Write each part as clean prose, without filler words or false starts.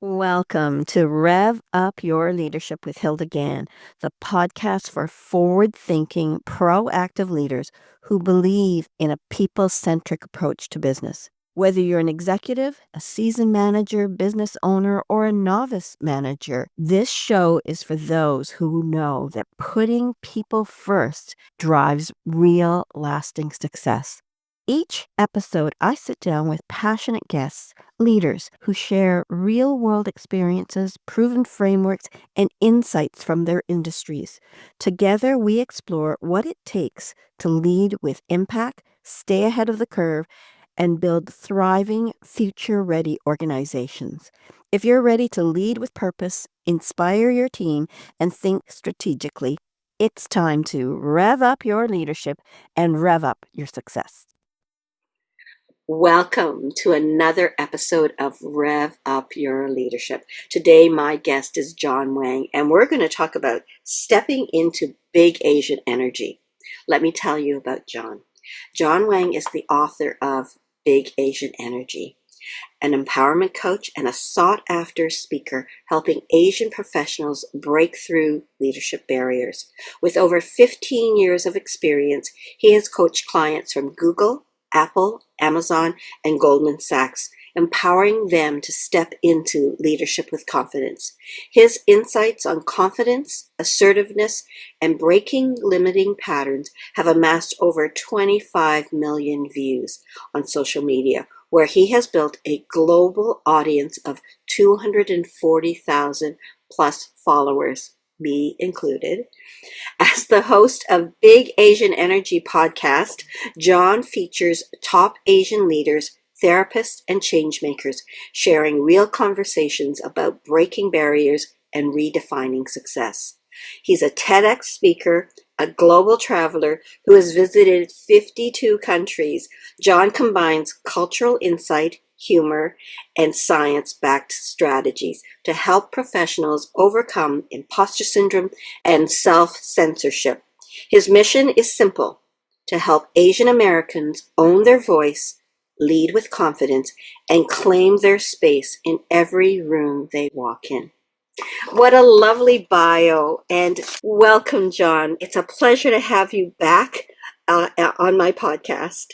Welcome to Rev Up Your Leadership with Hilda Gann, the podcast for forward-thinking, proactive leaders who believe in a people-centric approach to business. Whether you're an executive, a seasoned manager, business owner, or a novice manager, this show is for those who know that putting people first drives real, lasting success. Each episode, I sit down with passionate guests, leaders who share real-world experiences, proven frameworks, and insights from their industries. Together, we explore what it takes to lead with impact, stay ahead of the curve, and build thriving, future-ready organizations. If you're ready to lead with purpose, inspire your team, and think strategically, it's time to rev up your leadership and rev up your success. Welcome to another episode of Rev Up Your Leadership. Today, my guest is John Wang, and we're going to talk about stepping into big Asian energy. Let me tell you about John. John Wang is the author of Big Asian Energy, an empowerment coach and a sought-after speaker helping Asian professionals break through leadership barriers. With over 15 years of experience, he has coached clients from Google, Apple, Amazon, and Goldman Sachs, empowering them to step into leadership with confidence. His insights on confidence, assertiveness, and breaking limiting patterns have amassed over 25 million views on social media, where he has built a global audience of 240,000 plus followers, me included. As the host of Big Asian Energy podcast, John features top Asian leaders, therapists, and changemakers sharing real conversations about breaking barriers and redefining success. He's a TEDx speaker, a global traveler who has visited 52 countries. John combines cultural insight, humor, and science-backed strategies to help professionals overcome imposter syndrome and self-censorship. His mission is simple: to help Asian Americans own their voice, lead with confidence, and claim their space in every room they walk in. What a lovely bio, and welcome, John. It's a pleasure to have you back on my podcast.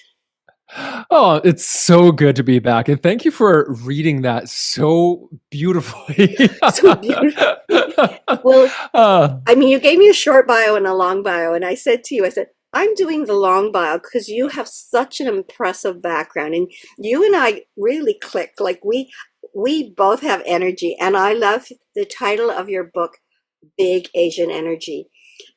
Oh, it's so good to be back. And thank you for reading that so beautifully. So beautiful. Well, I mean, you gave me a short bio and a long bio, and I said to you, I said, I'm doing the long bio because you have such an impressive background, and you and I really clicked. Like we both have energy, and I love the title of your book, Big Asian Energy.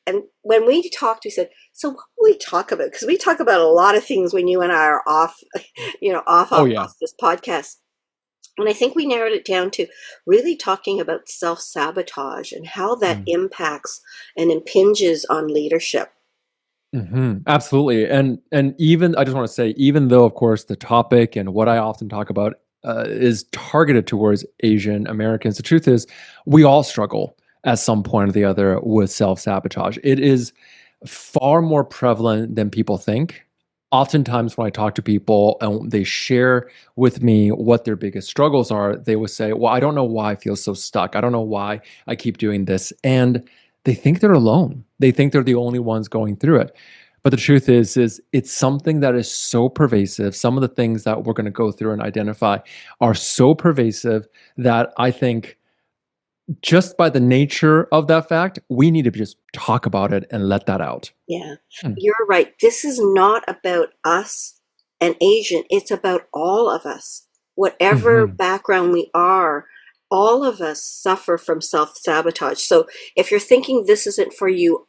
And when we talked, we said, so what will we talk about? Because we talk about a lot of things when you and I are off, off this podcast. And I think we narrowed it down to really talking about self-sabotage and how that impacts and impinges on leadership. Absolutely. And even, I just want to say, even though, of course, the topic and what I often talk about is targeted towards Asian Americans, the truth is we all struggle at some point or the other with self-sabotage. It is far more prevalent than people think. Oftentimes when I talk to people and they share with me what their biggest struggles are, they will say, well, I don't know why I feel so stuck. I don't know why I keep doing this. And they think they're alone. They think they're the only ones going through it. But the truth is it's something that is so pervasive. Some of the things that we're going to go through and identify are so pervasive that I think just by the nature of that fact, we need to just talk about it and let that out. Yeah, you're right. This is not about us and Asian. It's about all of us. Whatever background we are, all of us suffer from self-sabotage. So if you're thinking this isn't for you,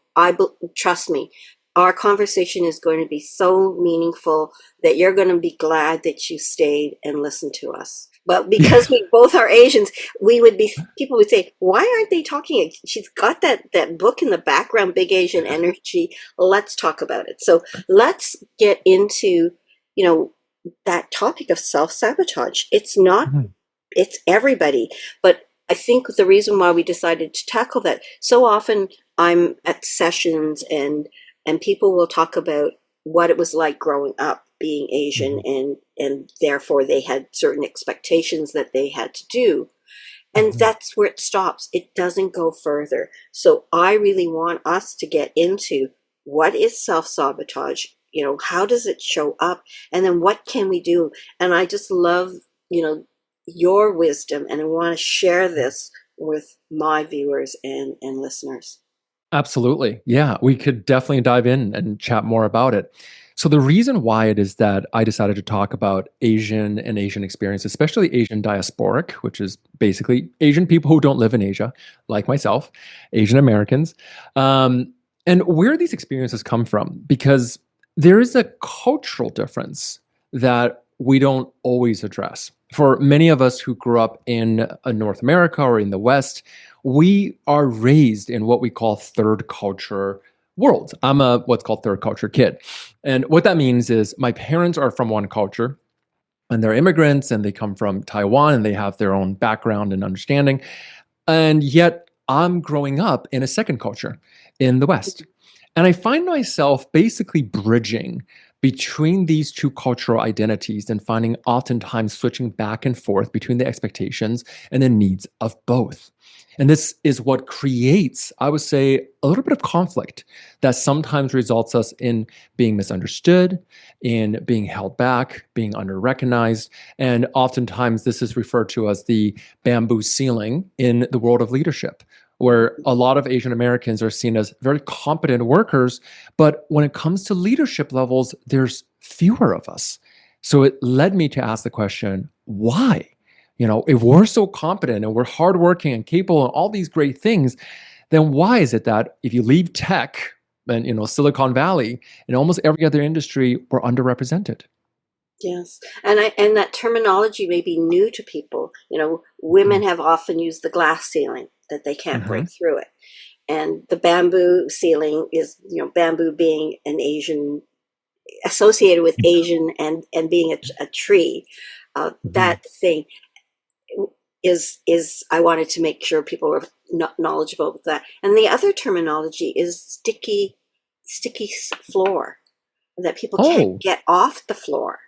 trust me, our conversation is going to be so meaningful that you're going to be glad that you stayed and listened to us. But because we both are Asians, people would say, why aren't they talking? She's got that book in the background, Big Asian Energy. Let's talk about it. So let's get into, that topic of self-sabotage. It's not, it's everybody. But I think the reason why we decided to tackle that, so often I'm at sessions and people will talk about what it was like growing up being Asian, and therefore they had certain expectations that they had to do. And Mhm. that's where it stops. It doesn't go further. So I really want us to get into what is self-sabotage, how does it show up, and then what can we do? And I just love, you know, your wisdom, and I want to share this with my viewers and listeners. Absolutely. Yeah, we could definitely dive in and chat more about it. So, the reason why it is that I decided to talk about Asian and Asian experience, especially Asian diasporic, which is basically Asian people who don't live in Asia, like myself, Asian Americans, um, and where these experiences come from, because there is a cultural difference that we don't always address. For many of us who grew up in North America or in the West, we are raised in what we call third culture world. I'm a what's called third culture kid. And what that means is my parents are from one culture and they're immigrants and they come from Taiwan and they have their own background and understanding. And yet I'm growing up in a second culture in the West. And I find myself basically bridging between these two cultural identities and finding oftentimes switching back and forth between the expectations and the needs of both. And this is what creates, I would say, a little bit of conflict that sometimes results us in being misunderstood, in being held back, being under-recognized. And oftentimes this is referred to as the bamboo ceiling in the world of leadership, where a lot of Asian Americans are seen as very competent workers. But when it comes to leadership levels, there's fewer of us. So it led me to ask the question, why? If we're so competent and we're hardworking and capable and all these great things, then why is it that if you leave tech and Silicon Valley and almost every other industry, we're underrepresented? Yes. And that terminology may be new to people. Women have often used the glass ceiling, that they can't break Mm-hmm. through it. And the bamboo ceiling is, bamboo being an Asian, associated with Asian, and being a tree. Mm-hmm. That thing is I wanted to make sure people were knowledgeable with that. And the other terminology is sticky floor, that people can't Oh, get off the floor,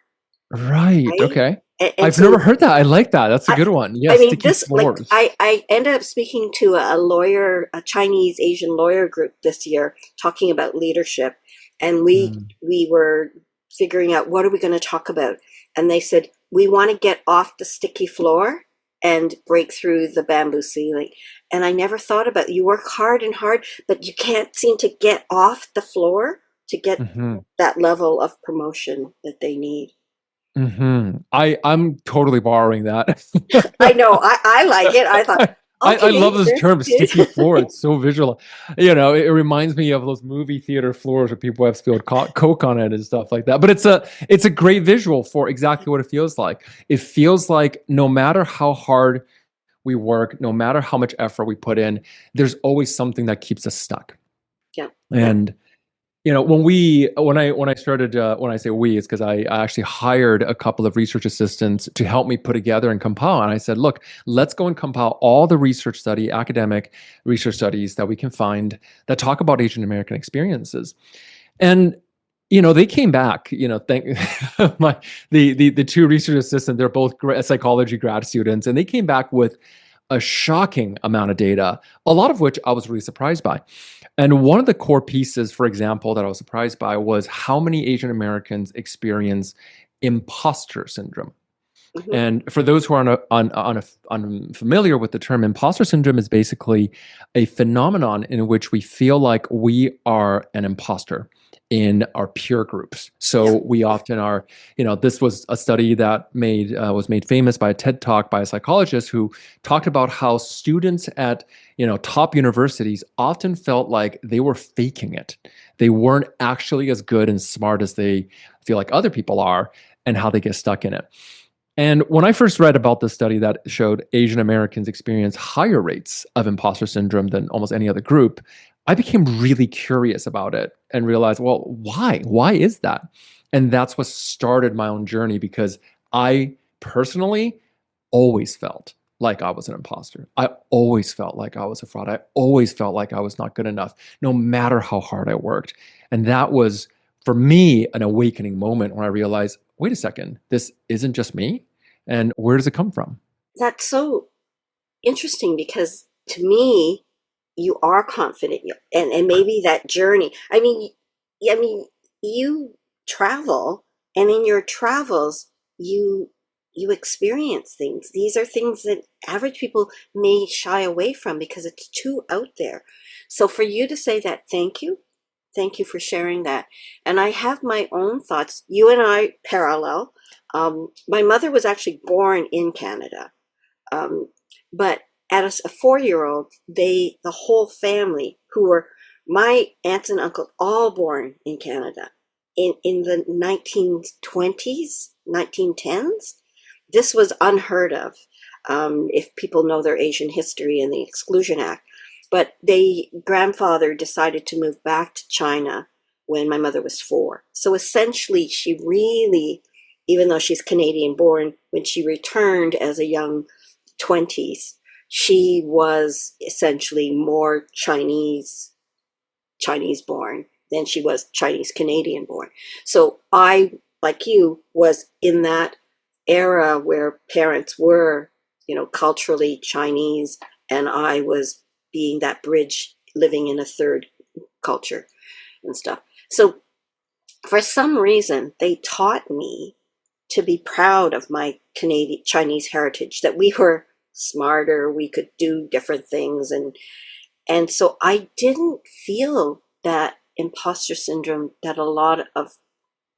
right. right? Okay. And I've never so heard that. I like that. That's a I, good one. I Yes, mean, sticky this, like, floors. I ended up speaking to a lawyer, a Chinese Asian lawyer group this year, talking about leadership, and Mm. we were figuring out what are we going to talk about, and they said we want to get off the sticky floor and break through the bamboo ceiling. And I never thought about, you work hard and hard, but you can't seem to get off the floor to get Hmm. that level of promotion that they need. I'm totally borrowing that. I know, I like it. I thought, I love okay, this this term, is sticky floor. good. It's so visual. It reminds me of those movie theater floors where people have spilled Coke on it and stuff like that. But it's a great visual for exactly what it feels like. It feels like no matter how hard we work, no matter how much effort we put in, there's always something that keeps us stuck. Yeah, yeah. And when I started, when I say we, it's because I actually hired a couple of research assistants to help me put together and compile. And I said, look, let's go and compile all the academic research studies that we can find that talk about Asian American experiences. And they came back. Thank my the two research assistants. They're both psychology grad students, and they came back with a shocking amount of data, a lot of which I was really surprised by. And one of the core pieces, for example, that I was surprised by was how many Asian Americans experience imposter syndrome. Hmm. And for those who are unfamiliar with the term, imposter syndrome is basically a phenomenon in which we feel like we are an imposter in our peer groups. Yeah. So we often are, this was a study that was made famous by a TED Talk by a psychologist who talked about how students at top universities often felt like they were faking it. They weren't actually as good and smart as they feel like other people are, and how they get stuck in it. And when I first read about this study that showed Asian Americans experience higher rates of imposter syndrome than almost any other group, I became really curious about it and realized, well, why? Why is that? And that's what started my own journey, because I personally always felt like I was an imposter. I always felt like I was a fraud. I always felt like I was not good enough, no matter how hard I worked. And that was, for me, an awakening moment when I realized, wait a second, this isn't just me. And where does it come from? That's so interesting because to me, you are confident, and maybe that journey. I mean, you travel, and in your travels, you you experience things. These are things that average people may shy away from because it's too out there. So for you to say that, thank you for sharing that. And I have my own thoughts. You and I parallel. My mother was actually born in Canada. Um, but as a 4-year-old, the whole family, who were my aunts and uncles, all born in Canada in the 1920s, 1910s. This was unheard of, if people know their Asian history and the Exclusion Act. But they grandfather decided to move back to China when my mother was 4. So essentially, she really, even though she's Canadian born, when she returned as a young 20s, she was essentially more Chinese born than she was Chinese Canadian born. So I, like you, was in that era where parents were, culturally Chinese, and I was being that bridge, living in a third culture and stuff. So for some reason, they taught me to be proud of my Canadian Chinese heritage, that we were smarter, we could do different things, and so I didn't feel that imposter syndrome that a lot of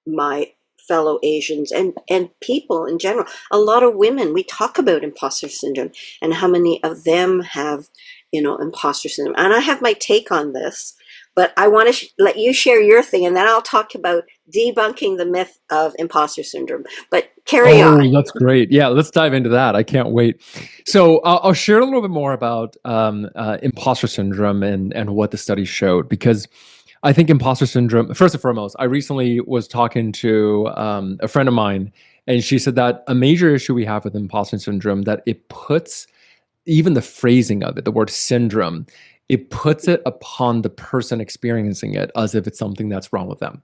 my fellow Asians and people in general, a lot of women, we talk about imposter syndrome and how many of them have, imposter syndrome. And I have my take on this, but I want to let you share your thing, and then I'll talk about debunking the myth of imposter syndrome. But carry on. Oh, that's great. Yeah, let's dive into that. I can't wait. So I'll share a little bit more about imposter syndrome and what the study showed, because I think imposter syndrome, first and foremost, I recently was talking to a friend of mine, and she said that a major issue we have with imposter syndrome, that it puts even the phrasing of it, the word syndrome, it puts it upon the person experiencing it as if it's something that's wrong with them.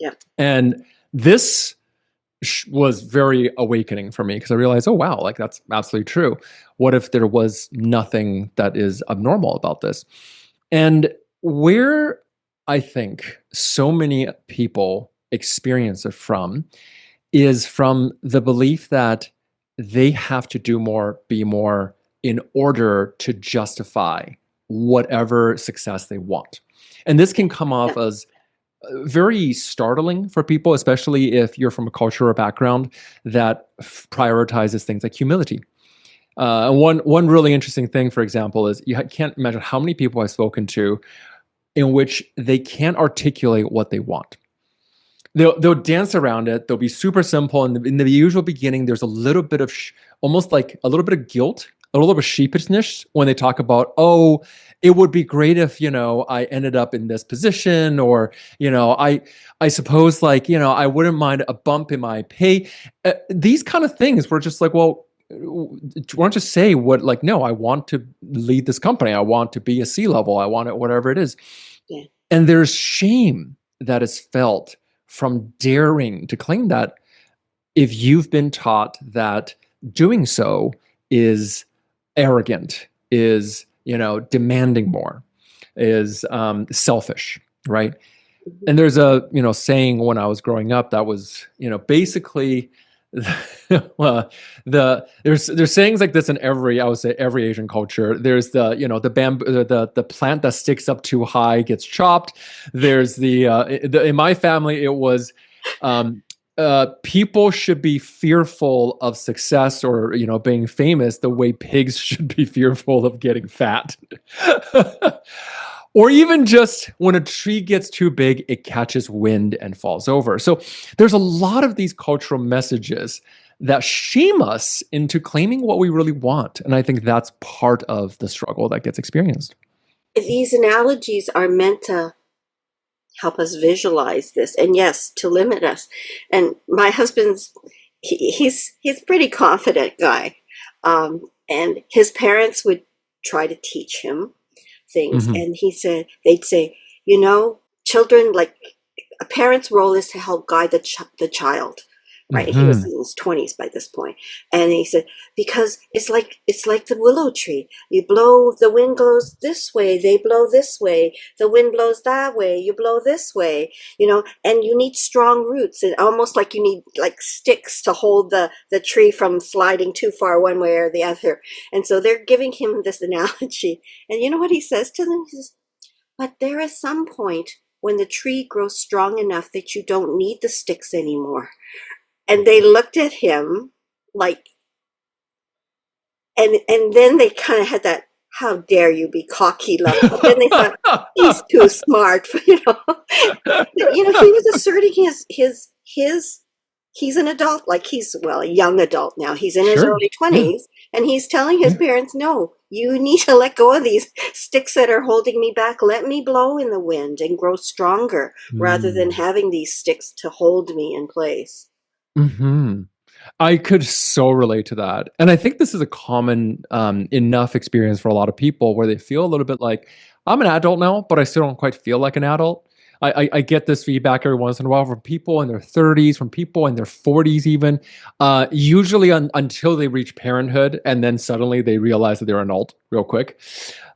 Yeah. And this was very awakening for me, because I realized, oh wow, like that's absolutely true. What if there was nothing that is abnormal about this? And where I think so many people experience it from is from the belief that they have to do more, be more, in order to justify whatever success they want. And this can come Yeah. off as very startling for people, especially if you're from a culture or background that prioritizes things like humility. One really interesting thing, for example, is you can't imagine how many people I've spoken to in which they can't articulate what they want. They'll dance around it. They'll be super simple. And in the usual beginning, there's a little bit of almost like a little bit of guilt, a little bit of sheepishness when they talk about, oh, it would be great if, I ended up in this position, or, I suppose, like, I wouldn't mind a bump in my pay. These kind of things were just like, well, why don't you say what, like, no, I want to lead this company. I want to be a C-level. I want it, whatever it is. Yeah. And there's shame that is felt from daring to claim that, if you've been taught that doing so is arrogant, is, demanding more, is selfish, right? Mhm. And there's a, saying when I was growing up that was, basically there's sayings like this in every, I would say, every Asian culture. There's the, the bamboo, the plant that sticks up too high gets chopped. There's in my family, it was, people should be fearful of success, or, being famous, the way pigs should be fearful of getting fat. Or even just when a tree gets too big, it catches wind and falls over. So there's a lot of these cultural messages that shame us into claiming what we really want. And I think that's part of the struggle that gets experienced. These analogies are meant to help us visualize this, and yes, to limit us. And my husband's, he's a pretty confident guy, and his parents would try to teach him things, Mm-hmm. and they'd say, children, like, a parent's role is to help guide the child. right? He was Mhm. in his 20s by this point. And he said, because it's like the willow tree. You blow, the wind blows this way, they blow this way, the wind blows that way, you blow this way, and you need strong roots, and almost like you need like sticks to hold the tree from sliding too far one way or the other. And so they're giving him this analogy. And you know what he says to them? He says, but there is some point when the tree grows strong enough that you don't need the sticks anymore. And they looked at him like, and then they kind of had that, how dare you be cocky look. But then they thought, he's too smart, he was asserting he's an adult, like he's, well, a young adult now. He's in his Sure. early Yeah. 20s, and he's telling his Yeah. parents, no, you need to let go of these sticks that are holding me back. Let me blow in the wind and grow stronger rather than Mm. having these sticks to hold me in place. Mhm. I could so relate to that. And I think this is a common enough experience for a lot of people where they feel a little bit like, I'm an adult now, but I still don't quite feel like an adult. I get this feedback every once in a while from people in their 30s, from people in their 40s, even, usually until they reach parenthood. And then suddenly they realize that they're an adult real quick.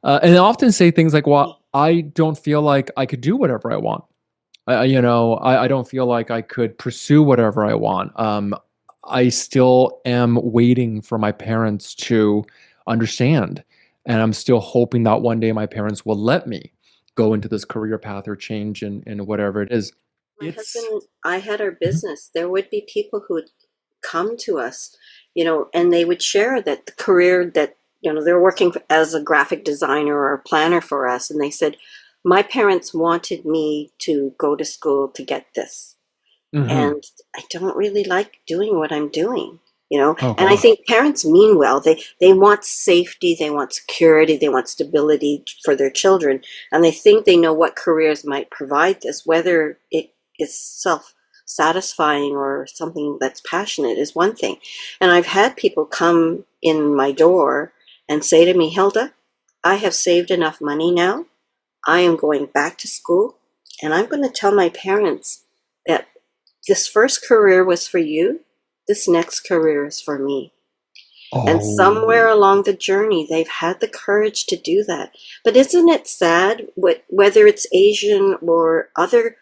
And they often say things like, well, I don't feel like I could do whatever I want. I don't feel like I could pursue whatever I want. I still am waiting for my parents to understand. And I'm still hoping that one day my parents will let me go into this career path or change in whatever it is. My It's husband and I had our Mhm. business. There would be people who would come to us, and they would share that the career that, they're working as a graphic designer or a planner for us. And they said, my parents wanted me to go to school to get this. Mhm. And I don't really like doing what I'm doing, Oh and I gosh. think parents mean well. They want safety, they want security, they want stability for their children, and they think they know what careers might provide this. Whether it is self-satisfying or something that's passionate is one thing. And I've had people come in my door and say to me, Hilda, I have saved enough money now, I am going back to school, and I'm going to tell my parents that this first career was for you, this next career is for me. And somewhere Oh. along the journey, they've had the courage to do that. But isn't it sad, whether it's Asian or other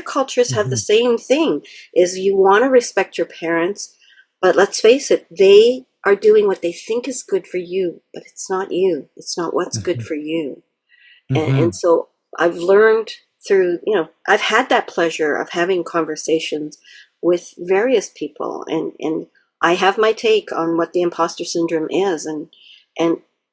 cultures have the Mhm. same thing, is you want to respect your parents, but let's face it, they are doing what they think is good for you, but it's not you. It's not what's good Mhm. for you. And Mhm. so I've learned through, I've had that pleasure of having conversations with various people, and I have my take on what the imposter syndrome is, and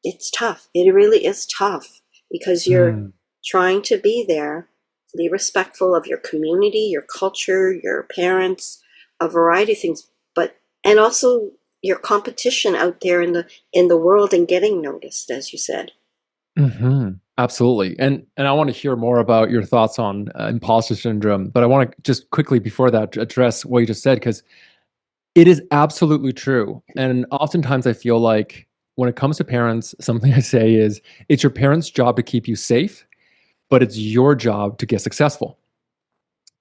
it's tough. It really is tough because you're Mm. trying to be there, be respectful of your community, your culture, your parents, a variety of things, but and also your competition out there in the world and getting noticed, as you said. Mhm. Absolutely. And I want to hear more about your thoughts on imposter syndrome, but I want to just quickly before that address what you just said because it is absolutely true. And oftentimes I feel like when it comes to parents, something I say is it's your parents' job to keep you safe, but it's your job to get successful.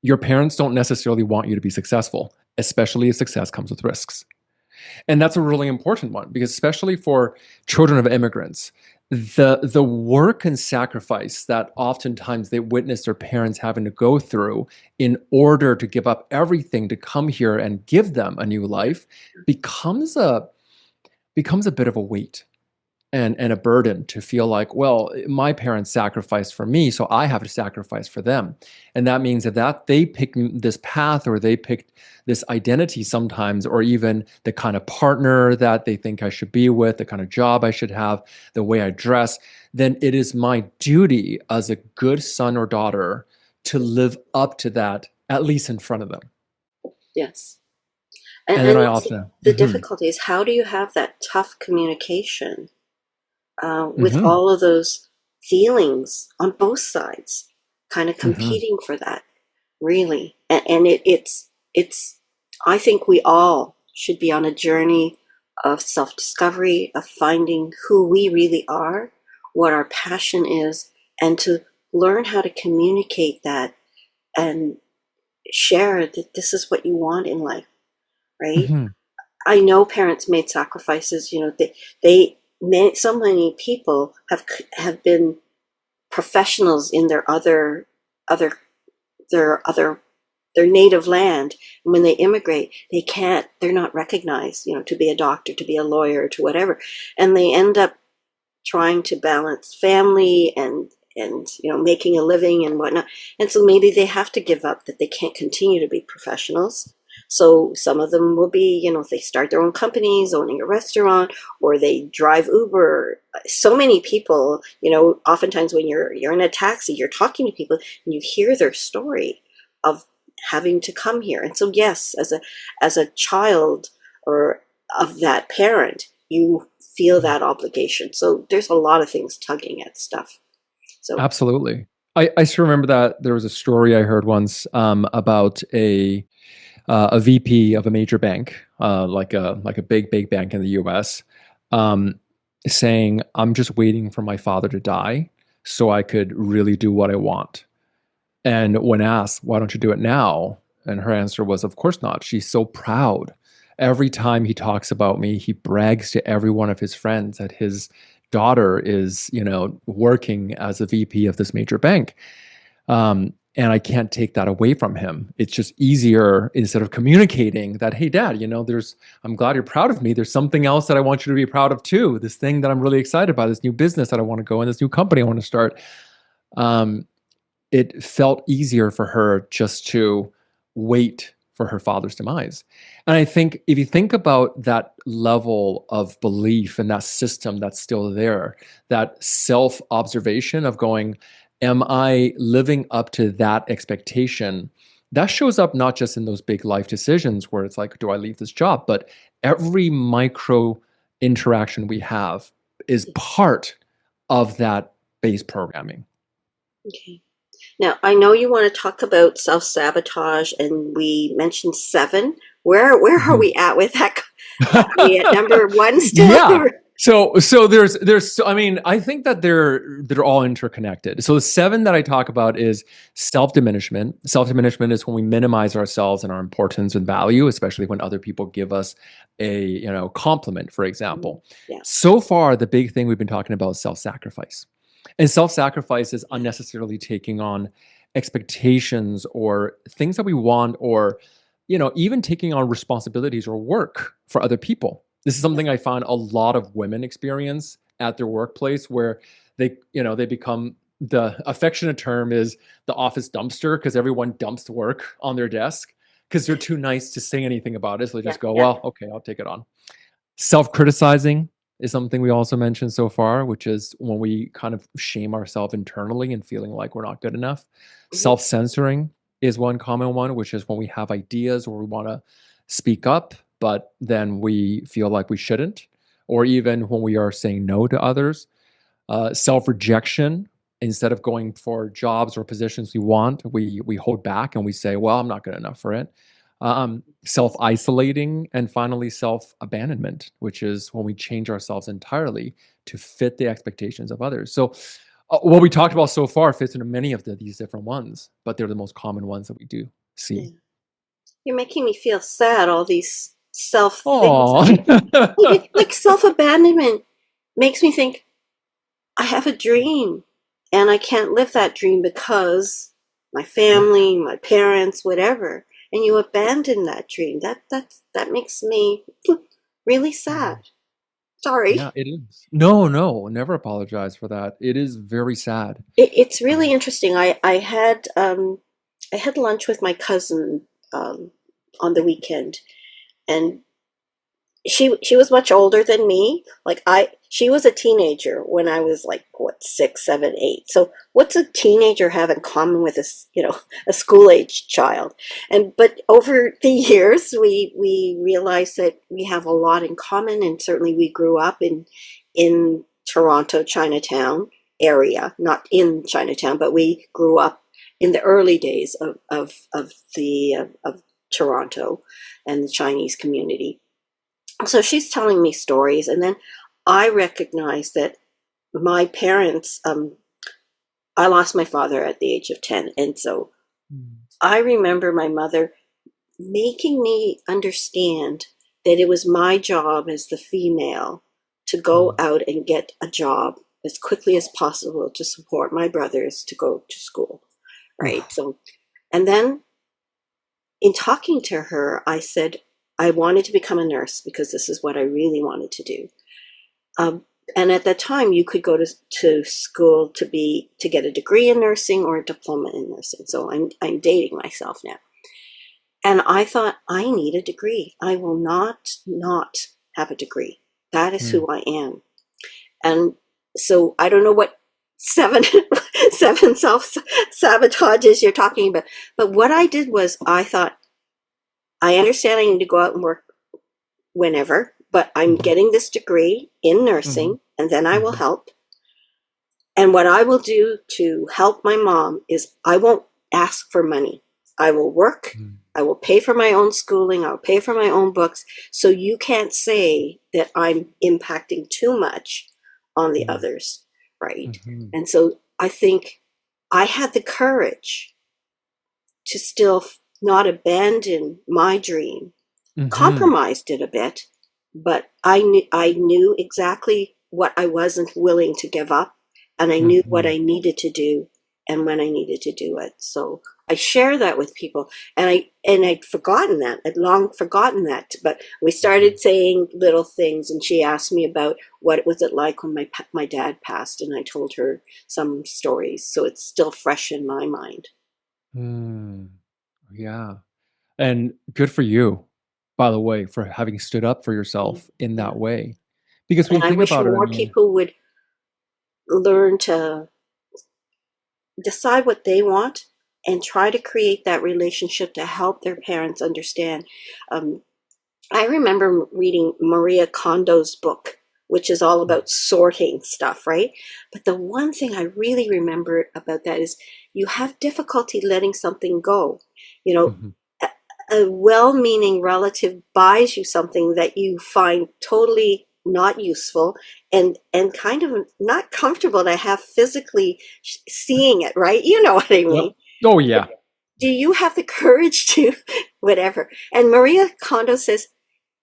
Your parents don't necessarily want you to be successful, especially if success comes with risks. And that's a really important one because especially for children of immigrants, the work and sacrifice that oftentimes they witness their parents having to go through in order to give up everything to come here and give them a new life becomes a bit of a weight and a burden to feel like, well, my parents sacrificed for me, so I have to sacrifice for them. And that means that they picked this path or they picked this identity sometimes, or even the kind of partner that they think I should be with, the kind of job I should have, the way I dress, then it is my duty as a good son or daughter to live up to that, at least in front of them. Yes. And, And then and I it's, often, the difficulty is, how do you have that tough communication with hmm all of those feelings on both sides, kind of hmm competing for that, really? And it's, I think we all should be on a journey of self-discovery, of finding who we really are, what our passion is, and to learn how to communicate that and share that this is what you want in life. right? Hmm. I know parents made sacrifices. You know, so many people have been professionals in other their their native land. And when they immigrate, they're not recognized, you know, to be a doctor, to be a lawyer, to whatever. And they end up trying to balance family and you know, making a living and whatnot. And so maybe they have to give up, that they can't continue to be professionals. So some of them will be, you know, if they start their own companies, owning a restaurant, or they drive Uber. So many people, you know, oftentimes when you're in a taxi, you're talking to people and you hear their story of having to come here. And so yes, as a child or of that parent, you feel that obligation. So there's a lot of things tugging at stuff. So Absolutely. I still remember that there was a story I heard once about a VP of a major bank, like a big bank in the U.S., um, saying, "I'm just waiting for my father to die so I could really do what I want." And when asked, "Why don't you do it now?" and her answer was, "Of course not. She's so proud. Every time he talks about me, he brags to every one of his friends that his daughter is, you know, working as a VP of this major bank." And I can't take that away from him. It's just easier, instead of communicating that, "Hey, Dad, you know, I'm glad you're proud of me. There's something else that I want you to be proud of too. This thing that I'm really excited about, this new business that I want to go in, this new company I want to start." Um, it felt easier for her just to wait for her father's demise. And I think if you think about that level of belief and that system that's still there, that self observation of going, am I living up to that expectation? That shows up not just in those big life decisions where it's like, do I leave this job? But every micro interaction we have is part of that base programming. okay. Now I know you want to talk about self sabotage, and we mentioned seven. Where are we at with that? Are we at number one still? Yeah. So there's I mean, I think that they're all interconnected. So the seven that I talk about is self-diminishment. Self-diminishment is when we minimize ourselves and our importance and value, especially when other people give us a, you know, compliment, for example. Yeah, So far, the big thing we've been talking about is self-sacrifice. And self-sacrifice is yeah, unnecessarily taking on expectations or things that we want, or, you know, even taking on responsibilities or work for other people. This is yeah, something I find a lot of women experience at their workplace, where they, you know, they become, the affectionate term is the office dumpster, because everyone dumps work on their desk because they're too nice to say anything about it. So they yeah, just go, yeah. well, okay, I'll take it on. Self-criticizing is something we also mentioned so far, which is when we kind of shame ourselves internally and feeling like we're not good enough. Mhm. Self-censoring is one common one, which is when we have ideas or we want to speak up, but then we feel like we shouldn't, or even when we are saying no to others. Self-rejection, instead of going for jobs or positions we want, we hold back and we say, well, I'm not good enough for it. Self-isolating, and finally self-abandonment, which is when we change ourselves entirely to fit the expectations of others. So what we talked about so far fits into many of these different ones, but they're the most common ones that we do see. Yeah. You're making me feel sad. All these self things, Oh. like self abandonment, makes me think I have a dream, and I can't live that dream because my family, my parents, whatever. And you abandon that dream. That makes me really sad. Yeah, Sorry. it is. No, no, never apologize for that. It is very sad. It's really Um, interesting. I had lunch with my cousin um, on the weekend, and she was much older than me. Like she was a teenager when I was like what, 6, 7, 8. So what's a teenager have in common with a school age child? And but over the years we realized that we have a lot in common, and certainly we grew up in Toronto Chinatown area, not in Chinatown, but we grew up in the early days of Toronto and the Chinese community. So she's telling me stories, and then I recognize that my parents, I lost my father at the age of 10, and so mm, I remember my mother making me understand that it was my job as the female to go Mm. out and get a job as quickly as possible to support my brothers to go to school, right? Oof. So, and then in talking to her, I said I wanted to become a nurse because this is what I really wanted to do. Um, and at that time, you could go to school to get a degree in nursing or a diploma in nursing. So I'm dating myself now. And I thought, I need a degree. I will not have a degree. That is Mm. who I am. And so I don't know what seven seven self sabotages you're talking about. But what I did was I thought, I understand I need to go out and work whenever, but I'm Mhm. getting this degree in Mhm. nursing and then I will Mhm. help. And what I will do to help my mom is I won't ask for money. I will work. Mm. I will pay for my own schooling. I'll pay for my own books. So you can't say that I'm impacting too much on the Mm. others, right? Mhm. And so I think I had the courage to still not abandon my dream, Mhm. compromised it a bit, but I knew exactly what I wasn't willing to give up, and I knew what Mhm. I needed to do and when I needed to do it. So I share that with people, and I'd forgotten that. I'd long forgotten that. But we started Mhm. saying little things, and she asked me about what was it like when my dad passed, and I told her some stories. So it's still fresh in my mind. Mm. Yeah. And good for you, by the way, for having stood up for Yeah, yourself in yeah. that way. Because when And you I think wish about it, I more mean, people would learn to decide what they want and try to create that relationship to help their parents understand. Um, I remember reading Maria Kondo's book, which is all mm, about sorting stuff, right? But the one thing I really remember about that is you have difficulty letting something go. You know, mhm. a, a well meaning relative buys you something that you find totally not useful and kind of not comfortable to have physically seeing it, right? You know what I Yep. mean? Oh, yeah. Do you have the courage to whatever? And Maria Kondo says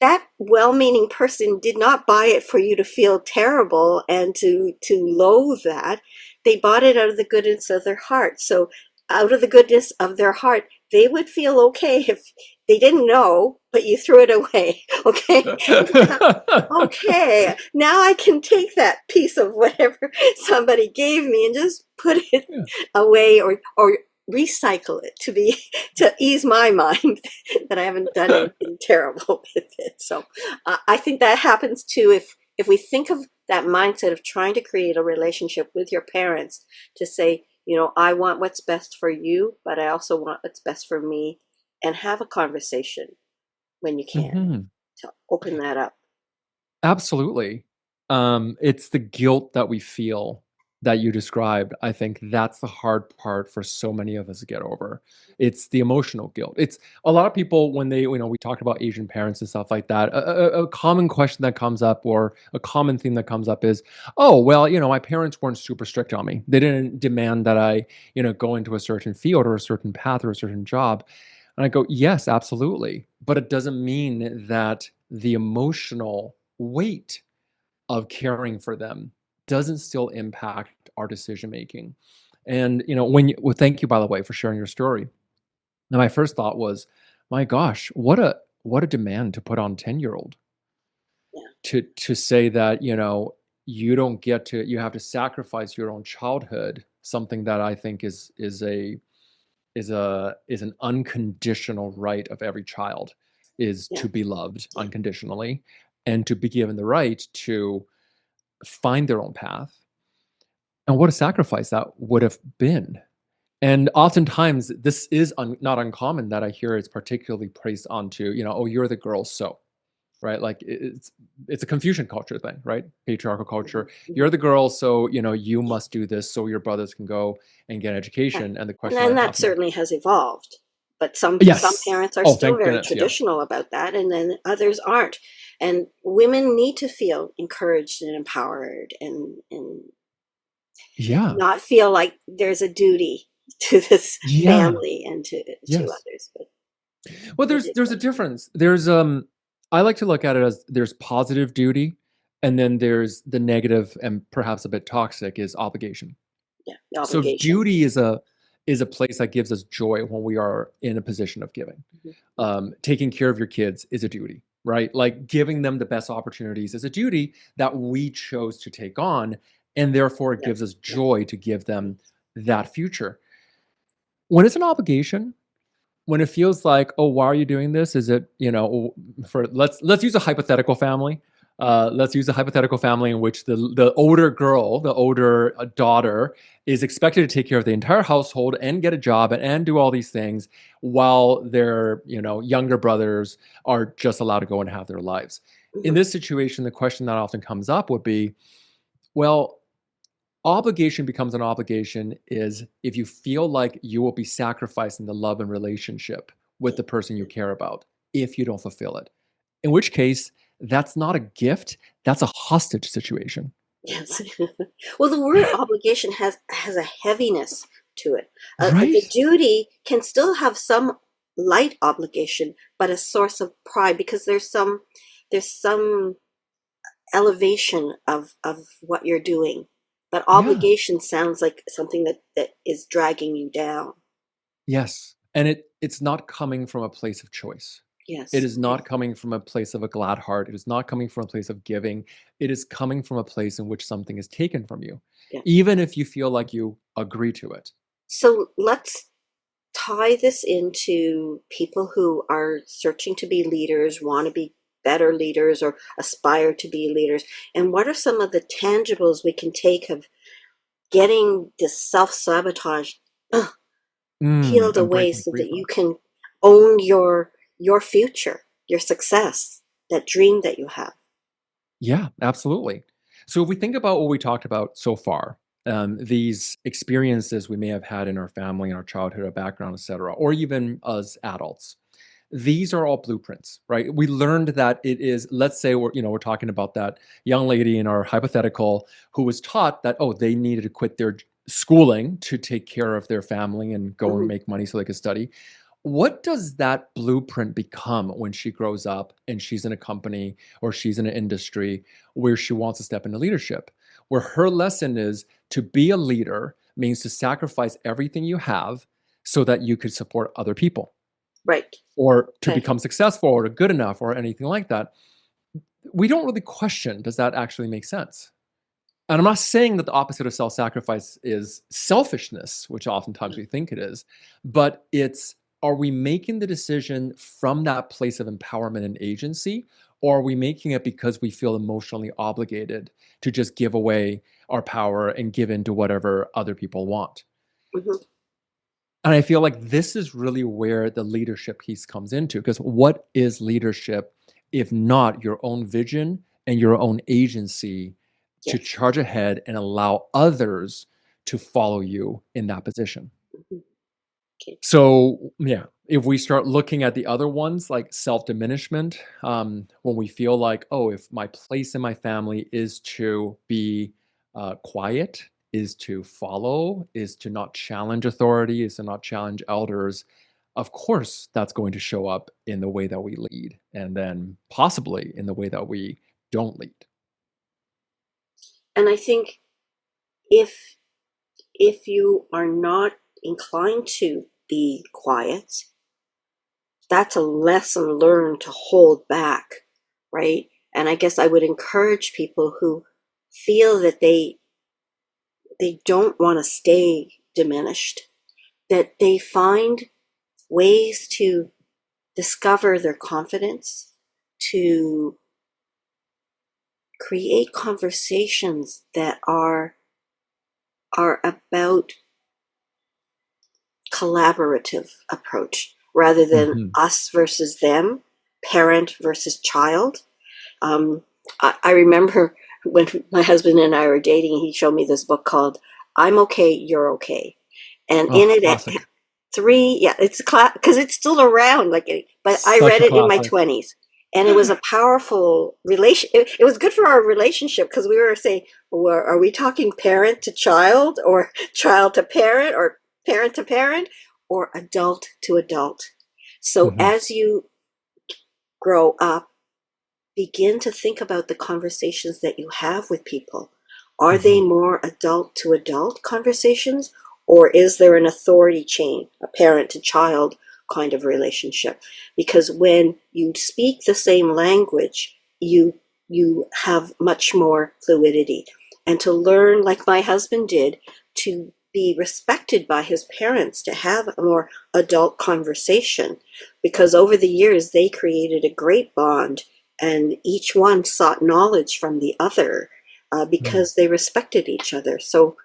that well-meaning person did not buy it for you to feel terrible and to loathe that. They bought it out of the goodness of their heart. So out of the goodness of their heart, they would feel okay if they didn't know, but you threw it away. Okay. Okay, now I can take that piece of whatever somebody gave me and just put it Yeah. away or recycle it to ease my mind that I haven't done anything terrible with it. So I think that happens too if we think of that mindset of trying to create a relationship with your parents to say, you know, I want what's best for you, but I also want what's best for me, and have a conversation when you can Mhm. to open that up. Absolutely. It's the guilt that we feel that you described. I think that's the hard part for so many of us to get over. It's the emotional guilt. It's a lot of people when they, we talked about Asian parents and stuff like that. A common question that comes up, or a common theme that comes up, is, "Oh, well, my parents weren't super strict on me. They didn't demand that I, go into a certain field or a certain path or a certain job." And I go, "Yes, absolutely, but it doesn't mean that the emotional weight of caring for them doesn't still impact our decision making." And thank you, by the way, for sharing your story. And my first thought was, my gosh, what a demand to put on 10-year-old, Yeah, to say that you have to sacrifice your own childhood, something that I think is an unconditional right of every child, is yeah, to be loved yeah. unconditionally and to be given the right to find their own path. And what a sacrifice that would have been. And oftentimes this is not uncommon that I hear it's particularly praised onto, "Oh, you're the girl, so," right? Like it's a Confucian culture thing, right? Patriarchal Mhm, culture. mhm. You're the girl, so you must do this so your brothers can go and get Yeah, education. And the and question then I that have now. certainly has evolved, but some Yes. parents are Oh, still thank very goodness. Yeah. traditional about that, and then others aren't. And women need to feel encouraged and empowered, and Yeah. not feel like there's a duty to this Yeah. family and to Yes. others. But Well, Is it there's a difference. There's I like to look at it as there's positive duty, and then there's the negative and perhaps a bit toxic is obligation. yeah, the So obligation? duty is a place that gives us joy when we are in a position of giving. Mhm. Taking care of your kids is a duty, right? Like giving them the best opportunities is a duty that we chose to take on, and therefore it Yeah, gives us yeah, joy to give them that future. When it's an obligation, when it feels like, oh, why are you doing this? Is it, for let's use a hypothetical family. Let's use a hypothetical family in which the older girl, the older daughter, is expected to take care of the entire household and get a job and do all these things, while their younger brothers are just allowed to go and have their lives. In mhm, this situation, the question that often comes up would be, well, obligation becomes an obligation is if you feel like you will be sacrificing the love and relationship with yeah, the person you yeah. care about if you don't fulfill it. In which case, that's not a gift, that's a hostage situation. Yes. Well, the word obligation has a heaviness to it. The Right? duty can still have some light obligation, but a source of pride because there's some elevation of what you're doing. But Yeah. obligation sounds like something that is dragging you down. Yes. And it's not coming from a place of choice. It Yes. is Okay. not coming from a place of a glad heart. It is not coming from a place of giving. It is coming from a place in which something is taken from you, Yeah. even if you feel like you agree to it. So let's tie this into people who are searching to be leaders, want to be better leaders, or aspire to be leaders. And what are some of the tangibles we can take of getting this self-sabotage peeled And away breaking so free that from you it. can own your future, your success, that dream that you have? Yeah, absolutely. So if we think about what we talked about so far, these experiences we may have had in our family, in our childhood, our background, etc., or even as adults, these are all blueprints, right? We learned that it is. Let's say we're talking about that young lady in our hypothetical who was taught that they needed to quit their schooling to take care of their family and go and Mhm. make money so they could study. What does that blueprint become when she grows up and she's in a company or she's in an industry where she wants to step into leadership? Where her lesson is to be a leader means to sacrifice everything you have so that you could support other people Right. or to Okay. become successful or good enough or anything like that. We don't really question, does that actually make sense? And I'm not saying that the opposite of self-sacrifice is selfishness, which oftentimes we think it is, but it's, are we making the decision from that place of empowerment and agency, or are we making it because we feel emotionally obligated to just give away our power and give in to whatever other people want? Mhm. And I feel like this is really where the leadership piece comes into, because what is leadership if not your own vision and your own agency to Yes. charge ahead and allow others to follow you in that position? Mhm. Okay. So, yeah, if we start looking at the other ones like self-diminishment, when we feel like, oh, if my place in my family is to be quiet, is to follow, is to not challenge authority, is to not challenge elders, of course, that's going to show up in the way that we lead, and then possibly in the way that we don't lead. And I think if you are not inclined to be quiet, that's a lesson learned to hold back, right? And I guess I would encourage people who feel that they don't want to stay diminished, that they find ways to discover their confidence, to create conversations that are about collaborative approach rather than Mhm. us versus them, parent versus child. Um, I remember when my husband and I were dating, he showed me this book called "I'm Okay, You're Okay," and in Oh, it, classic. three, yeah, it's a class because it's still around. But I Such read a it in my classic. 20s, and it was a powerful relation. It was good for our relationship because we were saying, well, are we talking parent to child, or child to parent, or parent to parent, or adult to adult? So as you grow up, begin to think about the conversations that you have with people. Are they more adult to adult conversations, or is there an authority chain, a parent to child kind of relationship? Because when you speak the same language, you have much more fluidity. And to learn, like my husband did, to be respected by his parents, to have a more adult conversation, because over the years they created a great bond, and each one sought knowledge from the other because they respected each other. So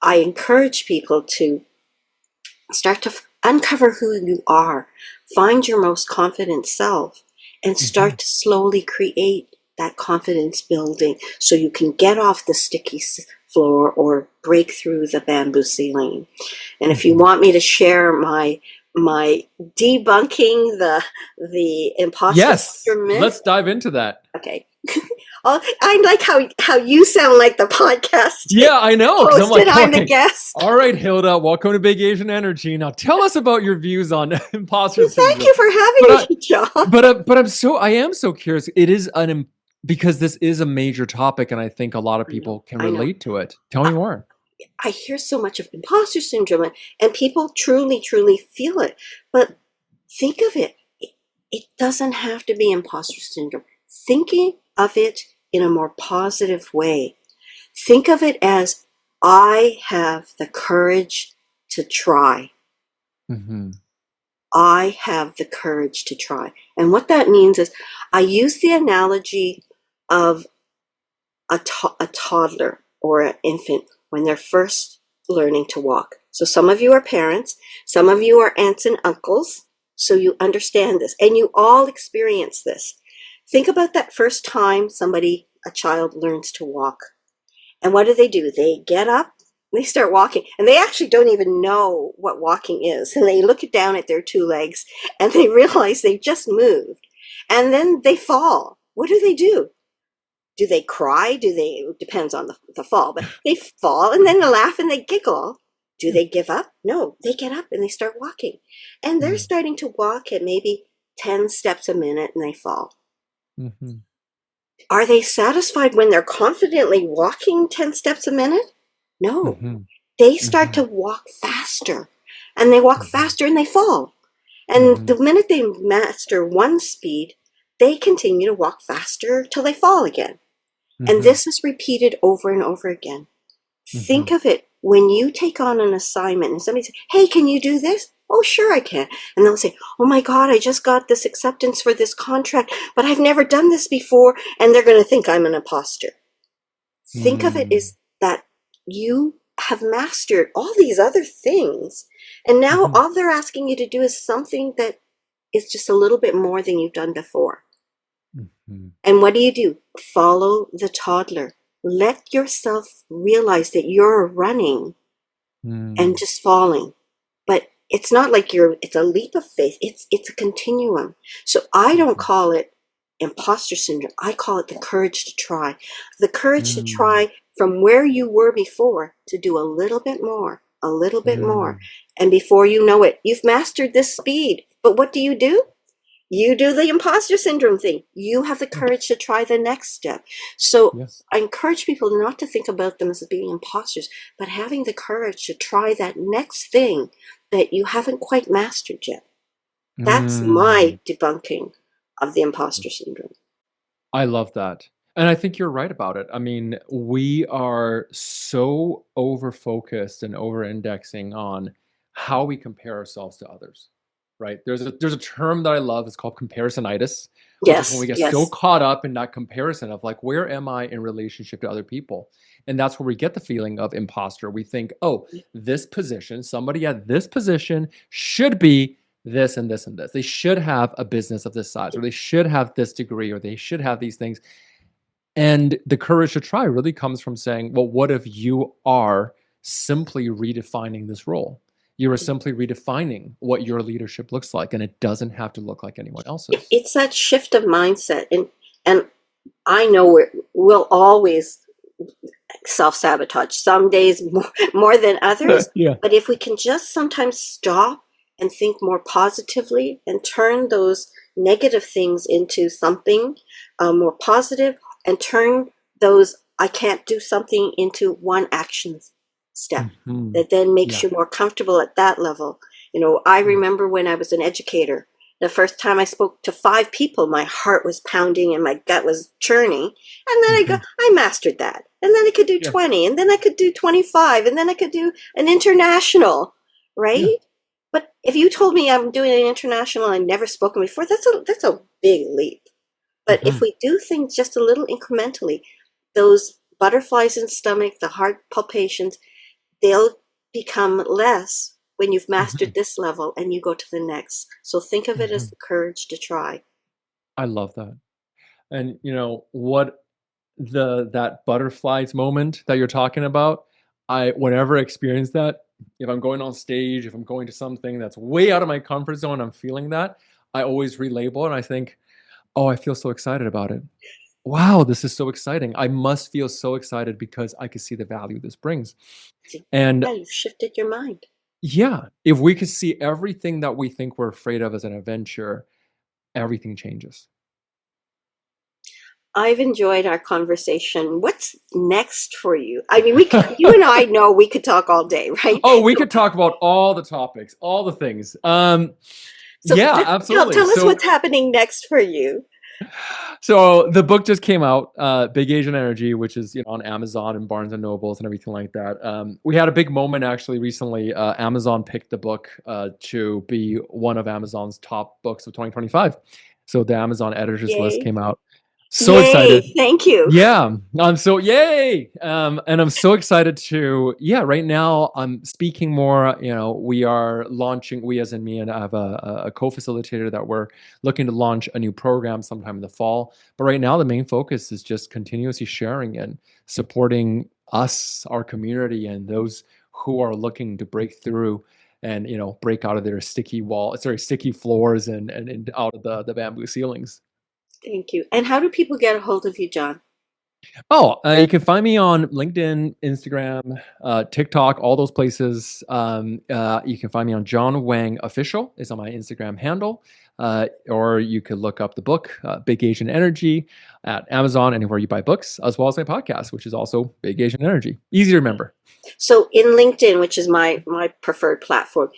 I encourage people to start to uncover who you are, find your most confident self, and start to slowly create that confidence building so you can get off the sticky floor or break through the bamboo ceiling. And if you want me to share my debunking the imposter syndrome myth, let's dive into that. okay. I like how you sound like the podcast. Yeah, I know. Host, I'm like, I'm the guest. All right, Hilda, welcome to Big Asian Energy. Now, tell us about your views on imposter syndrome. Thank you for having me, John. But I am so curious. It is because this is a major topic, and I think a lot of people can relate to it. Tell me more. I hear so much of imposter syndrome, and people truly, truly feel it. But think of it. It doesn't have to be imposter syndrome. Thinking of it in a more positive way. Think of it as, I have the courage to try. I have the courage to try. And what that means is, I use the analogy of a toddler or an infant when they're first learning to walk. So some of you are parents, some of you are aunts and uncles, so you understand this, and you all experience this. Think about that first time a child learns to walk. And what do? They get up, they start walking, and they actually don't even know what walking is. And they look down at their two legs, and they realize they've just moved. And then they fall. What do? Do they cry? It depends on the fall, but they fall and then they laugh and they giggle. Do they give up? No, they get up and they start walking. And they're starting to walk at maybe 10 steps a minute and they fall. Are they satisfied when they're confidently walking 10 steps a minute? No. They start to walk faster, and they walk faster and they fall. And the minute they master one speed, they continue to walk faster till they fall again. And this is repeated over and over again. Think of it, when you take on an assignment and somebody says, hey, can you do this? Oh, sure I can. And they'll say, oh my God, I just got this acceptance for this contract, but I've never done this before. And they're going to think I'm an imposter. Think of it as that you have mastered all these other things. And now all they're asking you to do is something that is just a little bit more than you've done before. And what do? Follow the toddler. Let yourself realize that you're running and just falling. But it's not like it's a leap of faith. It's a continuum. So I don't call it imposter syndrome. I call it the courage to try. The courage to try from where you were before to do a little bit more, a little bit more. And before you know it, you've mastered this speed. But what do? You do the imposter syndrome thing. You have the courage to try the next step. So I encourage people not to think about them as being imposters, but having the courage to try that next thing that you haven't quite mastered yet. That's my debunking of the imposter syndrome. I love that. And I think you're right about it. I mean, we are so over-focused and over-indexing on how we compare ourselves to others. Right. There's a term that I love. It's called comparisonitis. Yes. When we get so caught up in that comparison of like, where am I in relationship to other people? And that's where we get the feeling of imposter. We think, oh, this position, somebody at this position should be this and this and this. They should have a business of this size, or they should have this degree, or they should have these things. And the courage to try really comes from saying, well, what if you are simply redefining this role? You are simply redefining what your leadership looks like, and it doesn't have to look like anyone else's. It's that shift of mindset. And I know we'll always self-sabotage, some days more than others. But if we can just sometimes stop and think more positively and turn those negative things into something more positive, and turn those I can't do something into one action step Mhm. that then makes Yeah. you more comfortable at that level. I remember when I was an educator, the first time I spoke to 5 people, my heart was pounding and my gut was churning. And then I mastered that. And then I could do Yeah. 20, and then I could do 25, and then I could do an international, right? Yeah. But if you told me I'm doing an international and I've never spoken before, that's a big leap. But if we do things just a little incrementally, those butterflies in stomach, the heart palpitations, they'll become less when you've mastered this level and you go to the next. So think of it as the courage to try. I love that. And what that butterflies moment that you're talking about, I whenever I experience that, if I'm going on stage, if I'm going to something that's way out of my comfort zone, I'm feeling that, I always relabel it and I think, oh, I feel so excited about it. Wow, this is so exciting. I must feel so excited because I can see the value this brings. See, And yeah, you've shifted your mind. yeah, if we could see everything that we think we're afraid of as an adventure, everything changes. I've enjoyed our conversation. What's next for you? I mean, you and I know we could talk all day, right? Oh, we could talk about all the topics, all the things. So Yeah, absolutely. tell us what's happening next for you. So the book just came out, Big Asian Energy, which is on Amazon and Barnes and Nobles and everything like that. We had a big moment actually recently. Amazon picked the book to be one of Amazon's top books of 2025. So the Amazon editors list Yay. came out. So excited. Yay. Thank you. Yeah, I'm so yay. And I'm so excited to, right now I'm speaking more, we are launching, we as in me, and I have a co-facilitator that we're looking to launch a new program sometime in the fall. But right now the main focus is just continuously sharing and supporting us, our community, and those who are looking to break through and, break out of their sticky floors and out of the bamboo ceilings. Thank you. And how do people get a hold of you, John? Oh, you can find me on LinkedIn, Instagram, TikTok, all those places. You can find me on John Wang Official is on my Instagram handle, or you could look up the book Big Asian Energy at Amazon, anywhere you buy books, as well as my podcast, which is also Big Asian Energy. Easy to remember. So in LinkedIn, which is my preferred platform,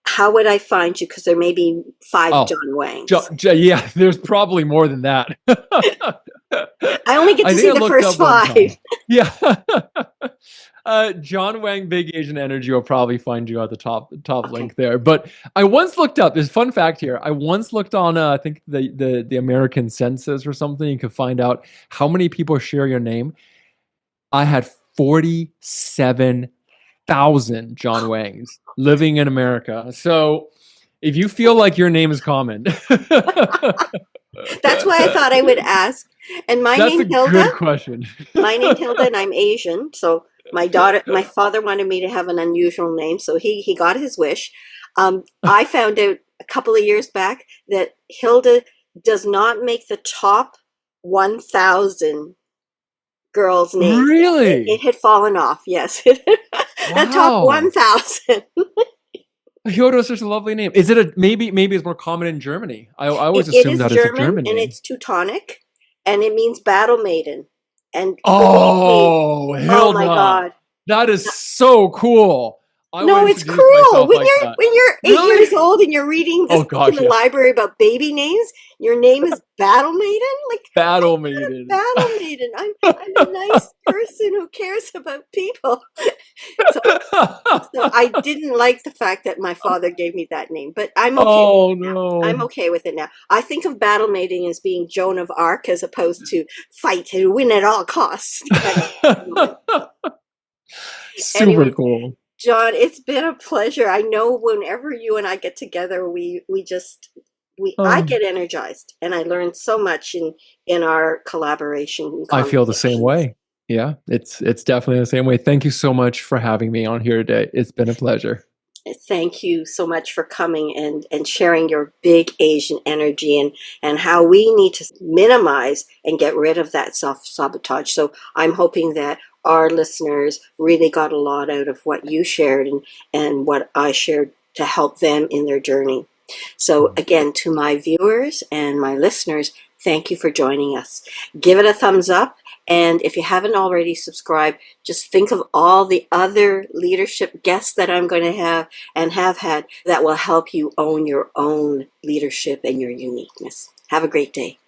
how would I find you? Because there may be 5 John Wangs. Yeah, there's probably more than that. I only get to see the first 5. Yeah. John Wang Big Asian Energy will probably find you at the top link there. But I once looked up, there's a fun fact here. I once looked on I think the American Census or something. You could find out how many people share your name. I had 47,000 John Wangs living in America. So if you feel like your name is common. That's why I thought I would ask. And my That's name's a Hilda. good question. My name's Hilda, and I'm Asian. So my father wanted me to have an unusual name, so he got his wish. I found out a couple of years back that Hilda does not make the top 1,000 girls' names. Really? It had fallen off. Yes, the top 1,000. Hilda is such a lovely name. Is it maybe it's more common in Germany? I always It assumed is that it's a German and name. it's Teutonic, and it means battle maiden. And oh, Hilda. Oh my God. That is so cool. No, it's cruel. When you're 8 Really? years old and you're reading this book in the library about baby names, your name is Battle Maiden? Like Battle Maiden. Battle Maiden. I'm a nice person who cares about people. So I didn't like the fact that my father gave me that name, but I'm okay. Oh no. I'm okay with it now. I think of battle mating as being Joan of Arc as opposed to fight and win at all costs. Super cool. John, it's been a pleasure. I know whenever you and I get together, I get energized, and I learn so much in our collaboration. I feel the same way. Yeah, it's definitely the same way. Thank you so much for having me on here today. It's been a pleasure. Thank you so much for coming and sharing your big Asian energy and how we need to minimize and get rid of that self-sabotage. So I'm hoping that our listeners really got a lot out of what you shared and what I shared to help them in their journey. So again, to my viewers and my listeners, thank you for joining us. Give it a thumbs up. And if you haven't already subscribed, just think of all the other leadership guests that I'm going to have and have had that will help you own your own leadership and your uniqueness. Have a great day.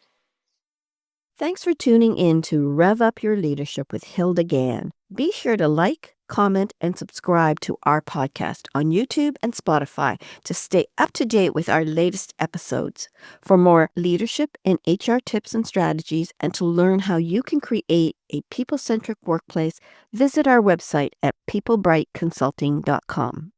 Thanks for tuning in to Rev Up Your Leadership with Hilda Gann. Be sure to like, comment, and subscribe to our podcast on YouTube and Spotify to stay up to date with our latest episodes. For more leadership and HR tips and strategies, and to learn how you can create a people-centric workplace, visit our website at peoplebrightconsulting.com.